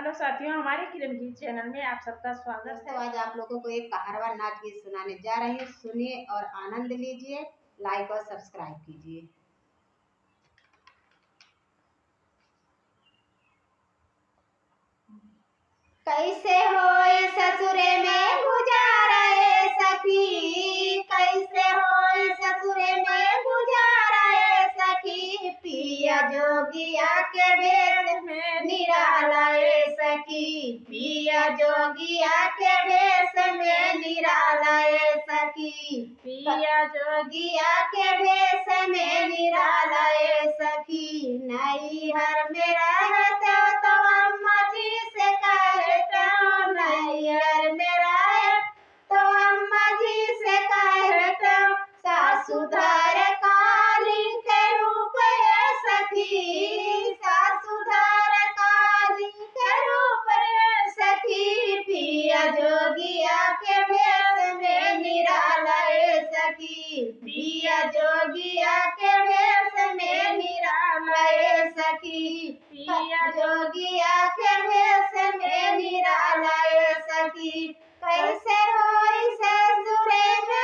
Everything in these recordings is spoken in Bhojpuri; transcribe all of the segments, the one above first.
हेलो साथियों, हमारे किरण की चैनल में आप सबका स्वागत है। दोस्तों, आज आप लोगों को एक कहारवा नाच गीत सुनाने जा रही हूँ। सुनिए और आनंद लीजिए। लाइक और सब्सक्राइब कीजिए। कैसे होए ससुरे में गुजारा ए सखी, कैसे होए ससुरे में गुजारा ए सखी, पिया जोगिया के भेष में निराला ए सखी, पिया जोगिया के भेष में निराला ए सखी, पिया जोगिया के भेष में निराला ए सखी, नैहर में रहते तो अम्मा जी से कहते हो, नैहर में रहे तो अम्मा जी से कहते हो, सासु धर काली के रूप ए सखी, सासु धर काली के रूप ए सखी, पिया जोगिया के भेष में निराला ए सखी, पिया जोगिया के भेष में निराला ए सखी, पिया जोगिया के भेष में निराला ए सखी, कैसे होई ससुरे में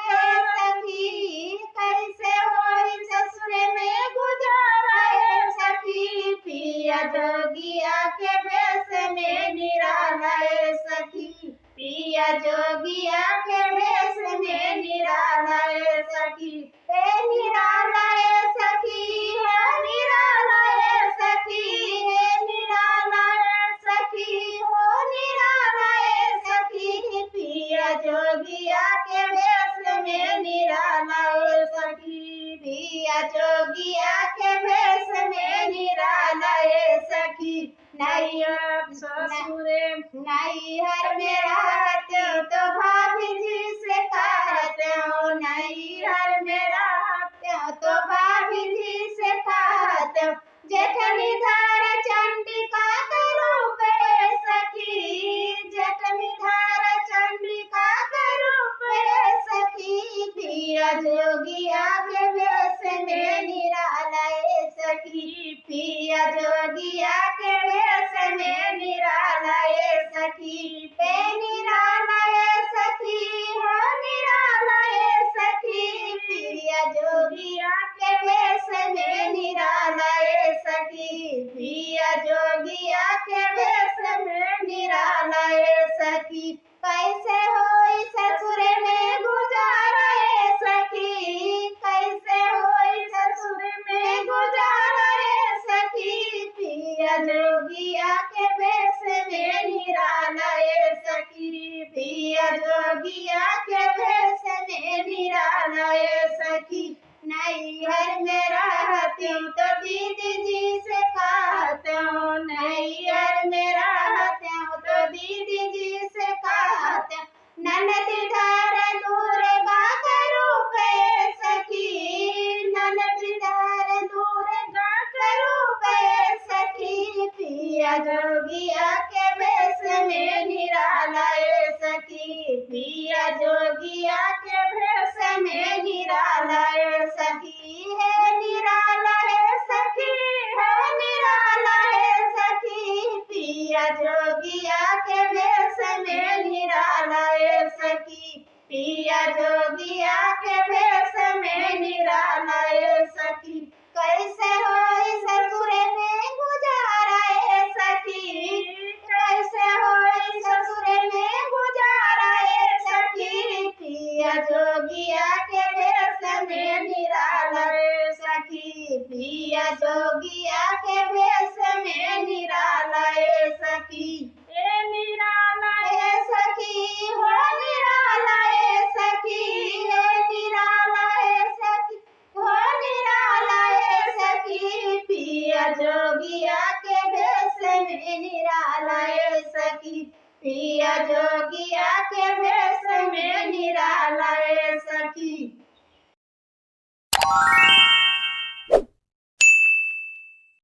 ए सखी, कैसे होई ससुरे में गुजारा ए सखी, पिया जोगिया के भेष में निराला ए सखी, पिया जोगिया के भेष में निराला ए सखी, ए निराला ए सखी, हे निराला ए सखी, हे निराला ए सखी, हो निराला ए सखी, पिया जोगिया के भेष में निराला ए सखी, पिया जोगिया के भेष में निराला ए सखी, नैहर ससुरे नैहर में रहते हो तो भाभी जी से कहते हो, नैहर में रहते हो तो भाभी जी से कहते हो, जेठनी धर चंडिका के रूप ए सखी, जेठनी धर चंडिका के रूप ए सखी, पिया जोगिया के भेष में निराला ए सखी, पिया जोगिया के भेष में निराला ए सखी, पे निराला ए सखी, हो निराला ए सखी, पिया जोगिया के भेष में निराला ए सखी, पिया जोगिया के भेष में निराला ए सखी, कैसे होई ससुरे में गुजारा ए सखी, कैसे होई ससुरे में गुजारा ए सखी, पिया जोगिया के भेष में निराला ए सखी, पिया जोगिया के भेष में निराला ए सखी, नैहर में रहती हूँ तो दीदी जी से कहते हो, नैहर में रहते हो तो दीदी जी से कहते हो, ननदी धर दुर्गा के रूप ए सखी, ननदी धर दुर्गा के रूप ए सखी, पिया जोगिया के भेष में निराला ए सखी, पिया जोगिया के भेष में निराला ए सखी, हे निराला ए सखी, हे निराला ए सखी, पिया जोगिया के भेष में निराला ए सखी, पिया जोगिया के भेष में निराला ए सखी, कैसे होई ससुरे में गुजारा ए सखी, कैसे होई ससुरे में गुजारा ए सखी, पिया जोगिया के भेष में निराला ए सखी, पिया जोगिया के भेष में निराला ए सखी, ए निराला ए सखी, हो निराला ए सखी, हे निराला ए सखी, हो निराला ए सखी, पिया जोगिया के भेष में निराला ए सखी, पिया जोगिया के भेष में निराला ए सखी।